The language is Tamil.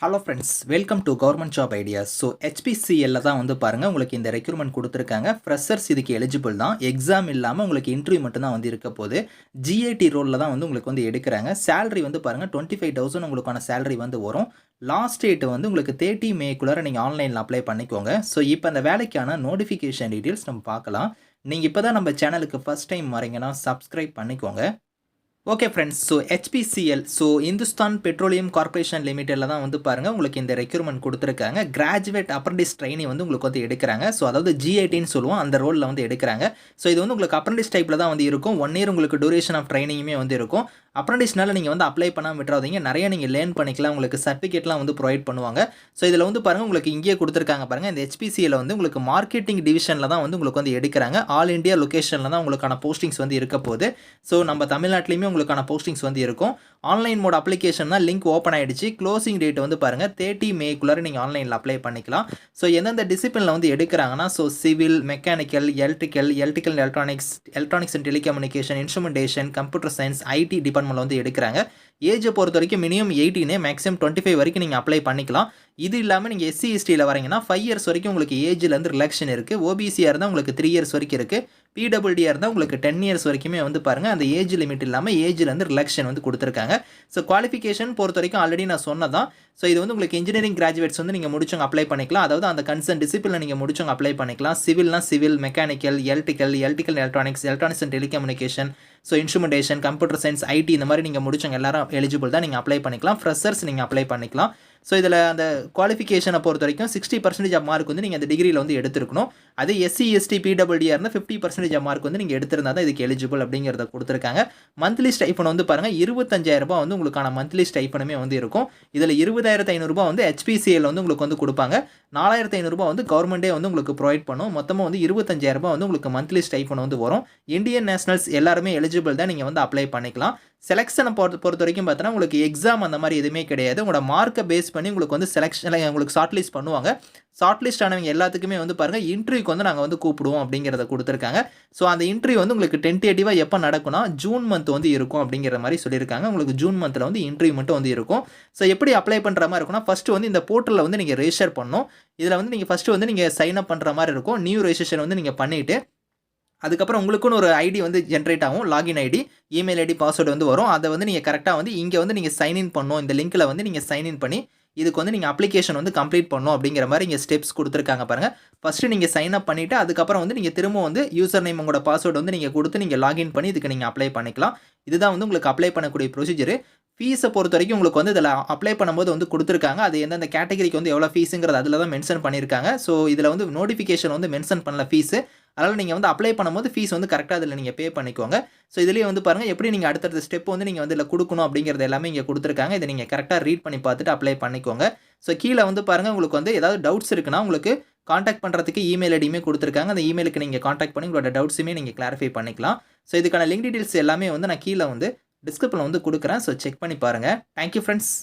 Hello friends, welcome to government job ideas. So ஹெச்பிசிஎல்ல தான் வந்து பாருங்கள் உங்களுக்கு இந்த ரெக்ரூட்மெண்ட் கொடுத்துருக்காங்க. ஃப்ரெஷர்ஸ் இதுக்கு எலிஜிபிள் தான். எக்ஸாம் இல்லாமல் உங்களுக்கு இன்டர்வியூ மட்டும் தான் வந்து இருக்க போது. ஜிஐடி ரோலில் தான் வந்து உங்களுக்கு வந்து எடுக்கிறாங்க. சேலரி வந்து பாருங்கள் 25,000 உங்களுக்கான சேலரி வந்து வரும். லாஸ்ட் டேட் வந்து உங்களுக்கு 30 மேக்குள்ளார நீங்கள் ஆன்லைனில் அப்ளை பண்ணிக்கோங்க. ஸோ இப்போ அந்த வேலைக்கான நோட்டிஃபிகேஷன் டீட்டெயில்ஸ் நம்ம பார்க்கலாம். நீங்கள் இப்போ தான் நம்ம சேனலுக்கு ஃபஸ்ட் டைம் வரீங்கன்னா சப்ஸ்கிரைப் பண்ணிக்கோங்க. Okay friends, so HPCL Hindustan petroleum corporation லிமிடெடில் தான் வந்து பாருங்கள் உங்களுக்கு இந்த ரெக்ரூட்மெண்ட் கொடுத்துருக்காங்க. கிராஜுவேட் அப்ரண்டிஸ் ட்ரைனிங் வந்து உங்களுக்கு வந்து எடுக்கிறாங்க. ஸோ அதாவது ஜிஐடின்னு சொல்லுவோம், அந்த ரோலில் வந்து எடுக்கிறாங்க. ஸோ இது வந்து உங்களுக்கு அப்ரண்டிஸ் டைப்பில் தான் வந்து இருக்கும். 1 இயர் உங்களுக்கு டூரேஷன் ஆஃப் ட்ரைனிங்குமே வந்து இருக்கும். அப்ரண்டிஸ்னால நீங்கள் வந்து அப்ளை பண்ணாமல் விட்டுறாதீங்க. நிறைய நீங்கள் லேர்ன் பண்ணிக்கலாம். உங்களுக்கு சர்டிஃபிகேட்லாம் வந்து ப்ரொவைட் பண்ணுவாங்க. ஸோ இதில் வந்து பாருங்கள் உங்களுக்கு இங்கேயே கொடுத்துருக்காங்க பாருங்கள். இந்த ஹெச்பிசிஎல் வந்து உங்களுக்கு மார்க்கெட்டிங் டிவிஷனில் தான் வந்து உங்களுக்கு வந்து எடுக்கிறாங்க. ஆல் இண்டியா லொகேஷனில் தான் உங்களுக்கான போஸ்டிங்ஸ் வந்து இருக்க போகுது. ஸோ நம்ம தமிழ்நாட்டிலையுமே உங்களுக்கான போஸ்டிங்ஸ் வந்து இருக்கும். ஆன்லைன் மோட் அப்ளிகேஷன் தான் லிங்க் ஓப்பன் ஆகிடுச்சு. க்ளோசிங் டேட் வந்து பாருங்கள் 30 மேக்குள்ளார நீங்கள் ஆன்லைனில் அப்ளை பண்ணிக்கலாம். ஸோ எந்தெந்த டிசிப்ளினில் வந்து எடுக்கிறாங்கன்னா civil, mechanical, electrical electronics and telecommunication, instrumentation, computer science, IT டிபார்ட்மெண்ட்டில் வந்து எடுக்கிறாங்க. ஏஜை பொறுத்த வரைக்கும் மினிமம் 18, மேக்ஸிமம் 25 வரைக்கும் நீங்கள் அப்ளை பண்ணிக்கலாம். இது இல்லாமல் நீங்கள் எஸ்சி எஸ்டியில் வரீங்கன்னா 5 இயர்ஸ் வரைக்கும் உங்களுக்கு ஏஜ்லேருந்து ரிலாக்ஷன் இருக்குது. ஓபிசியாக இருந்தால் உங்களுக்கு 3 இயர்ஸ் வரைக்கும் இருக்குது. பிடபிள்யூடியாக இருந்தால் உங்களுக்கு 10 இயர்ஸ் வரைக்குமே வந்து பாருங்கள் அந்த ஏஜ் லிமிட் இல்லாமல் ஏஜ்லேருந்து ரிலாக்ஷன் வந்து கொடுத்துருக்காங்க. ஸோ குவாலிஃபிகேஷன் பொறுத்த வரைக்கும் ஆல்ரெடி நான் சொன்னதான். ஸோ இது வந்து உங்களுக்கு இன்ஜினியரிங் கிராஜுவேட்ஸ் வந்து நீங்கள் முடிச்சவங்க அப்ளை பண்ணிக்கலாம். அதாவது அந்த கன்சர்ன் டிசிப்ளினில் நீங்கள் முடிச்சவங்க அப்ளை பண்ணிக்கலாம். சிவில்னா civil, mechanical, electrical electronics and telecommunication, instrumentation, computer science, IT இந்த மாதிரி நீங்கள் முடிச்சவங்க எல்லாரும் எலிஜிபிள் தான். நீங்கள் அப்ளை பண்ணிக்கலாம். ஃப்ரெஷர்ஸ் நீங்கள் அப்ளை பண்ணிக்கலாம். ஸோ இதில் அந்த குவாலிஃபிகேஷனை பொறுத்த வரைக்கும் 60% ஆஃப் மார்க் வந்து நீங்கள் அந்த டிகிரியில் வந்து எடுத்துருக்கணும். அது எஸ்சி எஸ்டி பிடபிள்யூடியாக இருந்தால் 50% ஆஃப் மார்க் வந்து நீங்கள் எடுத்திருந்தா தான் இதுக்கு எலிஜிபிள் அப்படிங்கிறத கொடுத்துருக்காங்க. மந்த்லி ஸ்டைஃபன் வந்து பாருங்கள் 25,000 வந்து உங்களுக்கான மந்த்லி ஸ்டைஃபனுமே வந்து இருக்கும். இதில் 20,500 வந்து ஹெச்பிசிஎல் வந்து உங்களுக்கு வந்து கொடுப்பாங்க. 4,500 வந்து கவர்மெண்ட்டே வந்து உங்களுக்கு ப்ரொவைட் பண்ணும். மொத்தமாக வந்து 25,000 வந்து உங்களுக்கு மந்த்லி ஸ்டைஃபன் வந்து வரும். இந்தியன் நேஷனல்ஸ் எல்லாருமே எலிஜிபிள் தான். நீங்கள் வந்து அப்ளை பண்ணிக்கலாம். செலெக்ஷனை பொறுத்த வரைக்கும் பார்த்தோன்னா உங்களுக்கு எக்ஸாம் அந்த மாதிரி எதுவுமே கிடையாது. உங்களோட மார்க்கை பேஸ் பண்ணி உங்களுக்கு வந்து செலெக்ஷன் உங்களுக்கு ஷார்ட் லிஸ்ட் பண்ணுவாங்க. ஷார்ட் லிஸ்ட் ஆனவங்க எல்லாத்துக்குமே வந்து பாருங்கள் இன்டர்வியூக்கு வந்து நாங்கள் வந்து கூப்பிடுவோம் அப்படிங்கிறத கொடுத்துருக்காங்க. ஸோ அந்த இன்டர்வியூ வந்து உங்களுக்கு டென்டேட்டிவாக எப்போ நடக்கும்னா ஜூன் மந்த் வந்து இருக்கும் அப்படிங்கிற மாதிரி சொல்லியிருக்காங்க. உங்களுக்கு ஜூன் மந்தில் வந்து இன்டர்வியூ மட்டும் வந்து இருக்கும். ஸோ எப்படி அப்ளை பண்ணுற மாதிரி இருக்கும்னா ஃபஸ்ட்டு வந்து இந்த போர்ட்டலில் வந்து நீங்கள் ரெஜிஸ்டர் பண்ணணும். இதில் வந்து நீங்கள் ஃபஸ்ட்டு வந்து நீங்கள் சைன் அப் பண்ணுற மாதிரி இருக்கும். நியூ ரெஜிஸ்ட்ரேஷன் வந்து நீங்கள் பண்ணிவிட்டு அதுக்கப்புறம் உங்களுக்குன்னு ஒரு ஐடி வந்து ஜென்ரேட் ஆகும். Login ID, email ID, password வந்து வரும். அதை வந்து நீங்கள் கரெக்டாக வந்து இங்கே வந்து நீங்கள் சைன்இன் பண்ணணும். இந்த லிங்க்கில் வந்து நீங்கள் சைன்இன் பண்ணி இதுக்கு வந்து நீங்கள் அப்ளிகேஷன் வந்து கம்ப்ளீட் பண்ணணும் அப்படிங்கிற மாதிரி இங்கே ஸ்டெப்ஸ் கொடுத்துருக்காங்க பாருங்கள். ஃபஸ்ட்டு நீங்கள் சைன் அப் பண்ணிவிட்டு அதுக்கப்புறம் வந்து நீங்கள் திரும்ப வந்து யூசர் நேம் உங்களோட பாஸ்வேர்டு வந்து நீங்கள் கொடுத்து நீங்கள் லாகின் பண்ணி இதுக்கு நீங்கள் அப்ளை பண்ணிக்கலாம். இதுதான் வந்து உங்களுக்கு அப்ளை பண்ணக்கூடிய ப்ரொசீஜர். ஃபீஸை பொறுத்த வரைக்கும் உங்களுக்கு வந்து இதில் அப்ளை பண்ணும்போது வந்து கொடுத்துருக்காங்க. அது எந்தெந்த கேட்டகரிக்கு வந்து எவ்வளோ ஃபீஸுங்கிறது அதில் தான் மென்ஷன் பண்ணியிருக்காங்க. ஸோ இதில் வந்து நோட்டிஃபிகேஷன் வந்து மென்ஷன் பண்ணல ஃபீஸு. அதனால் நீங்கள் வந்து அப்ளை பண்ணும்போது ஃபீஸ் வந்து கரெக்டாக அதில் நீங்கள் பே பண்ணிக்கோங்க. ஸோ இதுலேயே வந்து பாருங்கள் எப்படி நீங்கள் அடுத்தடுத்த ஸ்டெப் வந்து நீங்கள் வந்து இதில் கொடுக்கணும் அப்படிங்கிறது எல்லாமே இங்கே கொடுத்துருக்காங்க. இதை நீங்கள் கரெக்டாக ரீட் பண்ணி பார்த்துட்டு அப்ளை பண்ணிக்கோங்க. ஸோ கீழே வந்து பாருங்கள் உங்களுக்கு வந்து ஏதாவது டவுட்ஸ் இருக்குன்னா உங்களுக்கு காண்டாக்ட் பண்ணுறதுக்கு இமெயில் ஐடியுமே கொடுத்துருக்காங்க. அந்த இமெயிலுக்கு நீங்கள் காண்டாக்ட் பண்ணி உங்களோட டவுட்ஸுமே நீங்கள் கிளாரிஃபை பண்ணிக்கலாம். ஸோ இதுக்கான லிங்க் டீட்டெயில்ஸ் எல்லாமே வந்து நான் கீழே வந்து டிஸ்கிரிப்ஷனில் வந்து கொடுக்குறேன். ஸோ செக் பண்ணி பாருங்கள். Thank you friends.